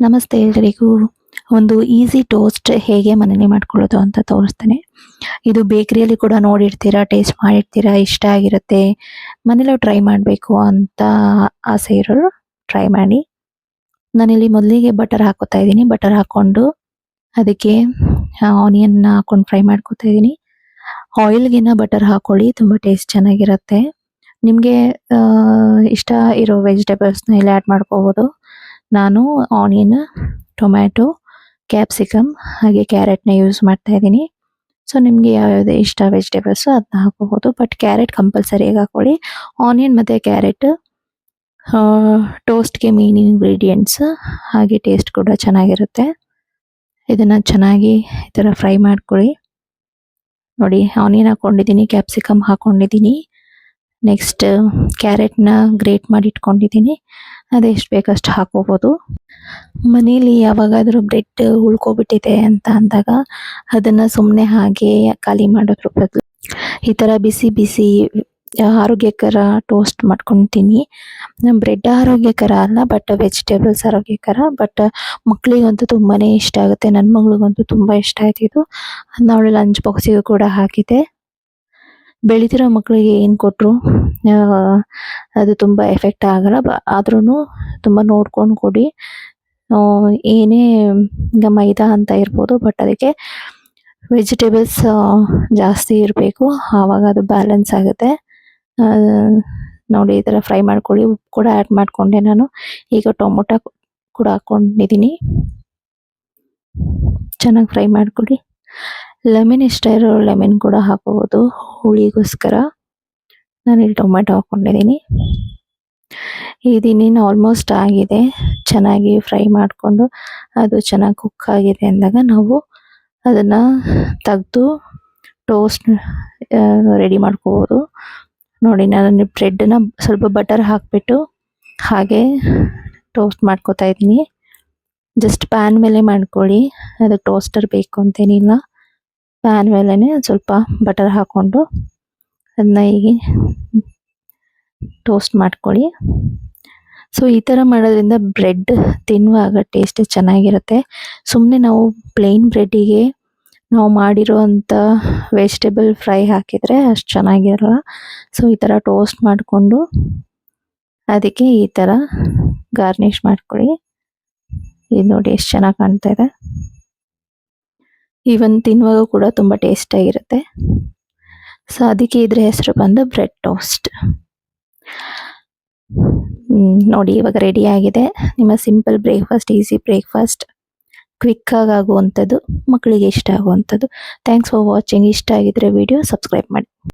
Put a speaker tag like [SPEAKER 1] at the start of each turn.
[SPEAKER 1] ನಮಸ್ತೆ ಎಲ್ರಿಗೂ. ಒಂದು ಈಸಿ ಟೋಸ್ಟ್ ಹೇಗೆ ಮನೇಲಿ ಮಾಡ್ಕೊಳ್ಳೋದು ಅಂತ ತೋರಿಸ್ತೇನೆ. ಇದು ಬೇಕರಿಯಲ್ಲಿ ಕೂಡ ನೋಡಿರ್ತೀರಾ, ಟೇಸ್ಟ್ ಮಾಡಿರ್ತೀರಾ, ಇಷ್ಟ ಆಗಿರುತ್ತೆ. ಮನೇಲಿ ಟ್ರೈ ಮಾಡಬೇಕು ಅಂತ ಆಸೆ ಇರೋರು ಟ್ರೈ ಮಾಡಿ. ನಾನಿಲ್ಲಿ ಮೊದಲಿಗೆ ಬಟರ್ ಹಾಕೋತಾ ಇದ್ದೀನಿ. ಬಟರ್ ಹಾಕ್ಕೊಂಡು ಅದಕ್ಕೆ ಆನಿಯನ್ನ ಹಾಕೊಂಡು ಫ್ರೈ ಮಾಡ್ಕೊತಾ ಇದ್ದೀನಿ. ಆಯಿಲ್ಗಿನ್ನ ಬಟರ್ ಹಾಕೊಳ್ಳಿ, ತುಂಬ ಟೇಸ್ಟ್ ಚೆನ್ನಾಗಿರುತ್ತೆ. ನಿಮಗೆ ಇಷ್ಟ ಇರೋ ವೆಜಿಟೇಬಲ್ಸ್ನ ಇಲ್ಲಿ ಆ್ಯಡ್ ಮಾಡ್ಕೋಬೋದು. ನಾನು ಆನಿಯನ್, ಟೊಮ್ಯಾಟೊ, ಕ್ಯಾಪ್ಸಿಕಮ್ ಹಾಗೆ ಕ್ಯಾರೆಟ್ನ ಯೂಸ್ ಮಾಡ್ತಾ ಇದ್ದೀನಿ. ಸೊ ನಿಮಗೆ ಯಾವ್ಯಾವುದು ಇಷ್ಟ ವೆಜಿಟೇಬಲ್ಸು ಅದನ್ನ ಹಾಕೋಬೋದು. ಬಟ್ ಕ್ಯಾರೆಟ್ ಕಂಪಲ್ಸರಿಯಾಗಿ ಹಾಕೊಳ್ಳಿ. ಆನಿಯನ್ ಮತ್ತು ಕ್ಯಾರೆಟ್ ಟೋಸ್ಟ್ಗೆ ಮೇನ್ ಇಂಗ್ರೀಡಿಯೆಂಟ್ಸ್, ಹಾಗೆ ಟೇಸ್ಟ್ ಕೂಡ ಚೆನ್ನಾಗಿರುತ್ತೆ. ಇದನ್ನು ಚೆನ್ನಾಗಿ ಈ ಥರ ಫ್ರೈ ಮಾಡ್ಕೊಳ್ಳಿ. ನೋಡಿ, ಆನಿಯನ್ ಹಾಕ್ಕೊಂಡಿದ್ದೀನಿ, ಕ್ಯಾಪ್ಸಿಕಮ್ ಹಾಕ್ಕೊಂಡಿದ್ದೀನಿ, ನೆಕ್ಸ್ಟ್ ಕ್ಯಾರೆಟ್ನ ಗ್ರೇಟ್ ಮಾಡಿ ಇಟ್ಕೊಂಡಿದ್ದೀನಿ. ಅದೆಷ್ಟು ಬೇಕಷ್ಟು ಹಾಕೋಬೋದು. ಮನೇಲಿ ಯಾವಾಗಾದರೂ ಬ್ರೆಡ್ ಉಳ್ಕೊಬಿಟ್ಟಿದೆ ಅಂತ ಅಂದಾಗ ಅದನ್ನು ಸುಮ್ಮನೆ ಹಾಗೆ ಖಾಲಿ ಮಾಡೋದ್ರ ಬದಲು ಈ ಥರ ಬಿಸಿ ಬಿಸಿ ಆರೋಗ್ಯಕರ ಟೋಸ್ಟ್ ಮಾಡ್ಕೊತೀನಿ. ಬ್ರೆಡ್ ಆರೋಗ್ಯಕರ ಅಲ್ಲ, ಬಟ್ ವೆಜಿಟೇಬಲ್ಸ್ ಆರೋಗ್ಯಕರ. ಬಟ್ ಮಕ್ಕಳಿಗಂತೂ ತುಂಬಾ ಇಷ್ಟ ಆಗುತ್ತೆ. ನನ್ನ ಮಗಳಿಗಂತೂ ತುಂಬ ಇಷ್ಟ ಆಯ್ತು ಇದು. ಅದನ್ನ ಅವಳು ಲಂಚ್ ಬಾಕ್ಸಿಗೂ ಕೂಡ ಹಾಕಿದೆ. ಬೆಳಿತಿರೋ ಮಕ್ಕಳಿಗೆ ಏನು ಕೊಟ್ಟರು ಅದು ತುಂಬ ಎಫೆಕ್ಟ್ ಆಗಲ್ಲ. ಆದ್ರೂ ತುಂಬ ನೋಡ್ಕೊಂಡು ಕೊಡಿ. ಏನೇ ಈಗ ಮೈದಾ ಅಂತ ಇರ್ಬೋದು, ಬಟ್ ಅದಕ್ಕೆ ವೆಜಿಟೇಬಲ್ಸ್ ಜಾಸ್ತಿ ಇರಬೇಕು, ಆವಾಗ ಅದು ಬ್ಯಾಲೆನ್ಸ್ ಆಗುತ್ತೆ. ನೋಡಿ, ಈ ಥರ ಫ್ರೈ ಮಾಡ್ಕೊಳ್ಳಿ. ಉಪ್ಪು ಕೂಡ ಆ್ಯಡ್ ಮಾಡಿಕೊಂಡೆ ನಾನು. ಈಗ ಟೊಮೊಟೊ ಕೂಡ ಹಾಕ್ಕೊಂಡಿದ್ದೀನಿ. ಚೆನ್ನಾಗಿ ಫ್ರೈ ಮಾಡ್ಕೊಳ್ಳಿ. ಲೆಮನ್ ಇಷ್ಟ ಇರೋ ಲೆಮನ್ ಕೂಡ ಹಾಕೋಬೋದು ಹುಳಿಗೋಸ್ಕರ. ನಾನಿಲ್ಲಿ ಟೊಮೆಟೊ ಹಾಕ್ಕೊಂಡಿದ್ದೀನಿ. ಇದಿನ್ನೇನು ಆಲ್ಮೋಸ್ಟ್ ಆಗಿದೆ. ಚೆನ್ನಾಗಿ ಫ್ರೈ ಮಾಡಿಕೊಂಡು ಅದು ಚೆನ್ನಾಗಿ ಕುಕ್ ಆಗಿದೆ ಅಂದಾಗ ನಾವು ಅದನ್ನು ತೆಗೆದು ಟೋಸ್ಟ್ ರೆಡಿ ಮಾಡ್ಕೋಬೋದು. ನೋಡಿ, ನಾನು ಬ್ರೆಡ್ನ ಸ್ವಲ್ಪ ಬಟರ್ ಹಾಕಿಬಿಟ್ಟು ಹಾಗೆ ಟೋಸ್ಟ್ ಮಾಡ್ಕೋತಾ ಇದ್ದೀನಿ. ಜಸ್ಟ್ ಪ್ಯಾನ್ ಮೇಲೆ ಮಾಡ್ಕೊಳ್ಳಿ, ಅದಕ್ಕೆ ಟೋಸ್ಟರ್ ಬೇಕು ಅಂತೇನಿಲ್ಲ. ಪ್ಯಾನ್ ಮೇಲೇ ಸ್ವಲ್ಪ ಬಟರ್ ಹಾಕ್ಕೊಂಡು ಅದನ್ನ ಹೀಗೆ ಟೋಸ್ಟ್ ಮಾಡ್ಕೊಳ್ಳಿ. ಸೊ ಈ ಥರ ಮಾಡೋದ್ರಿಂದ ಬ್ರೆಡ್ ತಿನ್ನುವಾಗ ಟೇಸ್ಟ್ ಚೆನ್ನಾಗಿರುತ್ತೆ. ಸುಮ್ಮನೆ ನಾವು ಪ್ಲೇನ್ ಬ್ರೆಡ್ಡಿಗೆ ನಾವು ಮಾಡಿರೋವಂಥ ವೆಜಿಟೇಬಲ್ ಫ್ರೈ ಹಾಕಿದರೆ ಅಷ್ಟು ಚೆನ್ನಾಗಿರಲ್ಲ. ಸೊ ಈ ಥರ ಟೋಸ್ಟ್ ಮಾಡಿಕೊಂಡು ಅದಕ್ಕೆ ಈ ಥರ ಗಾರ್ನಿಷ್ ಮಾಡ್ಕೊಳ್ಳಿ. ಇದು ನೋಡಿ ಎಷ್ಟು ಚೆನ್ನಾಗಿ ಕಾಣ್ತಾ ಇದೆ. ಈವನ್ ತಿನ್ನುವಾಗ ಕೂಡ ತುಂಬ ಟೇಸ್ಟಾಗಿರುತ್ತೆ. ಸೊ ಅದಕ್ಕೆ ಇದ್ರ ಹೆಸರು ಬಂದು ಬ್ರೆಡ್ ಟೋಸ್ಟ್. ನೋಡಿ, ಇವಾಗ ರೆಡಿ ಆಗಿದೆ ನಿಮ್ಮ ಸಿಂಪಲ್ ಬ್ರೇಕ್ಫಾಸ್ಟ್, ಈಸಿ ಬ್ರೇಕ್ಫಾಸ್ಟ್, ಕ್ವಿಕ್ಕಾಗಿ ಆಗುವಂಥದ್ದು, ಮಕ್ಕಳಿಗೆ ಇಷ್ಟ ಆಗುವಂಥದ್ದು. Thanks for watching. ಇಷ್ಟ ಆಗಿದ್ರೆ ವಿಡಿಯೋ ಸಬ್ಸ್ಕ್ರೈಬ್ ಮಾಡಿ.